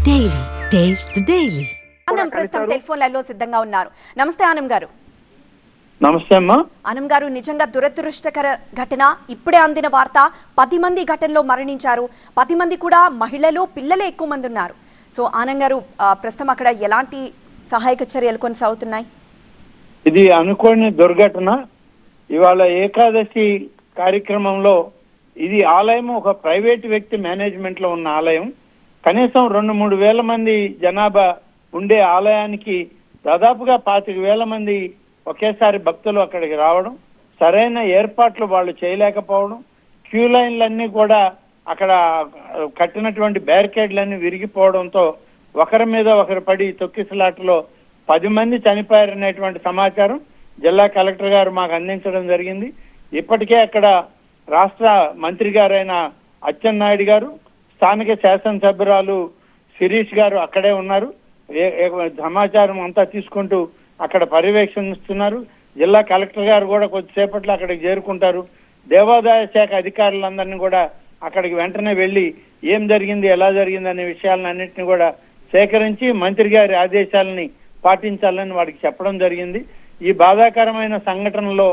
Daily taste the daily. ఆనం ప్రస్తుతం telephone లైన్లో సిద్ధంగా ఉన్నారు. నమస్తే ఆనం గారు. నమస్తే అమ్మా. ఆనం గారు, నిజంగా దురదృష్టకర ఘటన. ఇప్పుడే అందిన వార్త 10 మంది ఘటనలో మరణించారు. 10 మంది కూడా మహిళలు, పిల్లలే ఎక్కువ మంది ఉన్నారు. సో ఆనం గారు, ప్రస్తుతం అక్కడ ఎలాంటి సహాయక చర్యలు కొనసాగుతున్నాయి? ఇది అనుకోని దుర్ఘటన. ఇవాళ ఏకాదశి కార్యక్రమంలో ఇది ఆలయం ఒక ప్రైవేట్ వ్యక్తి మేనేజ్మెంట్ లో ఉన్న ఆలయం. కనీసం 2-3 వేల మంది జనాభా ఉండే ఆలయానికి దాదాపుగా 25,000 మంది ఒకేసారి భక్తులు అక్కడికి రావడం, సరైన ఏర్పాట్లు వాళ్ళు చేయలేకపోవడం, క్యూ లైన్లన్నీ కూడా అక్కడ కట్టినటువంటి బ్యారికేడ్లన్నీ విరిగిపోవడంతో ఒకరి మీద ఒకరు పడి తొక్కిసలాటలో 10 మంది చనిపోయారనేటువంటి సమాచారం జిల్లా కలెక్టర్ గారు మాకు అందించడం జరిగింది. ఇప్పటికే అక్కడ రాష్ట్ర మంత్రి గారైన అచ్చెన్నాయుడు గారు, స్థానిక శాసనసభ్యురాలు శిరీష్ గారు అక్కడే ఉన్నారు. సమాచారం అంతా తీసుకుంటూ అక్కడ పర్యవేక్షిస్తున్నారు. జిల్లా కలెక్టర్ గారు కూడా కొద్దిసేపట్లో అక్కడికి చేరుకుంటారు. దేవాదాయ శాఖ అధికారులందరినీ కూడా అక్కడికి వెంటనే వెళ్ళి ఏం జరిగింది, ఎలా జరిగింది అనే విషయాలన్నింటినీ కూడా సేకరించి మంత్రి గారి ఆదేశాలని పాటించాలని వాడికి చెప్పడం జరిగింది. ఈ బాధాకరమైన సంఘటనలో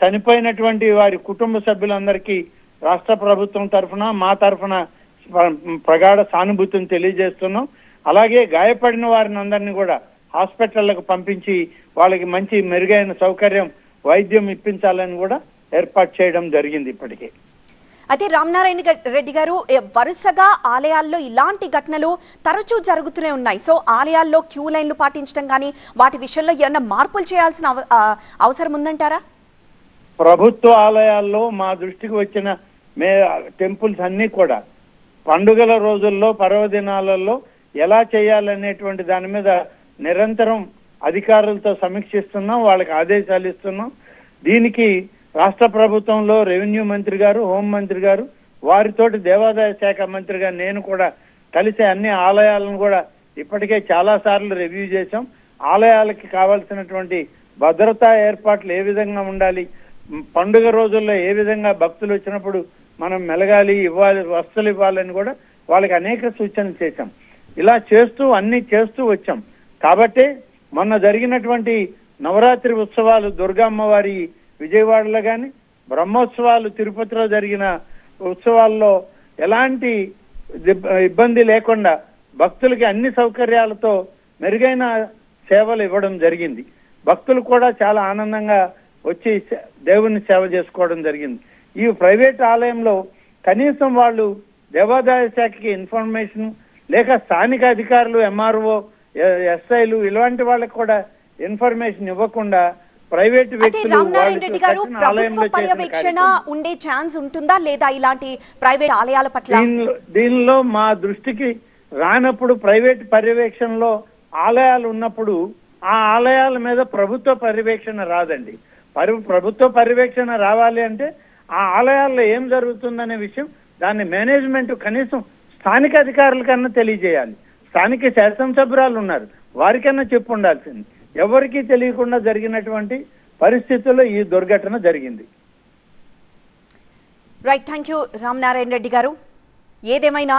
చనిపోయినటువంటి వారి కుటుంబ సభ్యులందరికీ రాష్ట్ర ప్రభుత్వం తరఫున, మా తరఫున ప్రగాఢ సానుభూతిని తెలియజేస్తున్నాం. అలాగే గాయపడిన వారిని అందరినీ కూడా హాస్పిటళ్లకు పంపించి వాళ్ళకి మంచి మెరుగైన సౌకర్యం, వైద్యం ఇప్పించాలని కూడా ఏర్పాటు చేయడం జరిగింది ఇప్పటికే. అయితే రామనారాయణ రెడ్డి గారు, వరుసగా ఆలయాల్లో ఇలాంటి ఘటనలు తరచూ జరుగుతూనే ఉన్నాయి. సో ఆలయాల్లో క్యూ లైన్లు పాటించడం కానీ వాటి విషయంలో ఏమైనా మార్పులు చేయాల్సిన అవసరం ఉందంటారా? ప్రభుత్వ ఆలయాల్లో మా దృష్టికి వచ్చిన టెంపుల్స్ అన్నీ కూడా పండుగల రోజుల్లో, పర్వదినాలలో ఎలా చేయాలనేటువంటి దాని మీద నిరంతరం అధికారులతో సమీక్షిస్తున్నాం, వాళ్ళకి ఆదేశాలు ఇస్తున్నాం. దీనికి రాష్ట్ర ప్రభుత్వంలో రెవెన్యూ మంత్రి గారు, హోంమంత్రి గారు, వారితోటి దేవాదాయ శాఖ మంత్రిగా నేను కూడా కలిసి అన్ని ఆలయాలను కూడా ఇప్పటికే చాలా సార్లు రివ్యూ చేశాం. ఆలయాలకి కావాల్సినటువంటి భద్రతా ఏర్పాట్లు ఏ విధంగా ఉండాలి, పండుగ రోజుల్లో ఏ విధంగా భక్తులు వచ్చినప్పుడు మనం మెలగాలి, ఇవ్వాలి, వస్తువులు ఇవ్వాలని కూడా వాళ్ళకి అనేక సూచనలు చేశాం. ఇలా చేస్తూ అన్ని చేస్తూ వచ్చాం. కాబట్టి మొన్న జరిగినటువంటి నవరాత్రి ఉత్సవాలు, దుర్గమ్మవారి విజయవాడలో కానీ, బ్రహ్మోత్సవాలు తిరుపతిలో జరిగిన ఉత్సవాల్లో ఎలాంటి ఇబ్బంది లేకుండా భక్తులకి అన్ని సౌకర్యాలతో మెరుగైన సేవలు ఇవ్వడం జరిగింది. భక్తులు కూడా చాలా ఆనందంగా వచ్చి దేవుని సేవ చేసుకోవడం జరిగింది. ఈ ప్రైవేట్ ఆలయంలో కనీసం వాళ్ళు దేవాదాయ శాఖకి ఇన్ఫర్మేషన్ లేక స్థానిక అధికారులు, ఎంఆర్ఓ, ఎస్ఐలు ఇలాంటి వాళ్ళకి కూడా ఇన్ఫర్మేషన్ ఇవ్వకుండా ప్రైవేట్ వ్యక్తులు పర్యవేక్షణ ఉండే ఛాన్స్ ఉంటుందా లేదా ఇలాంటి ప్రైవేట్ ఆలయాల పట్ల? దీనిలో మా దృష్టికి రానప్పుడు ప్రైవేట్ పర్యవేక్షణలో ఆలయాలు ఉన్నప్పుడు ఆ ఆలయాల మీద ప్రభుత్వ పర్యవేక్షణ రాదండి. ప్రభుత్వ పర్యవేక్షణ రావాలి అంటే ఆ ఆలయాల్లో ఏం జరుగుతుందనే విషయం దాన్ని మేనేజ్మెంట్ కనీసం స్థానిక అధికారులకన్నా తెలియజేయాలి. స్థానిక శాసనసభ్యురాలు ఉన్నారు, వారికన్నా చెప్పు ఉండాల్సింది. ఎవరికీ తెలియకుండా జరిగినటువంటి పరిస్థితుల్లో ఈ దుర్ఘటన జరిగింది. Right, thank you Ramanarayana Reddy గారు. ఏదేమైనా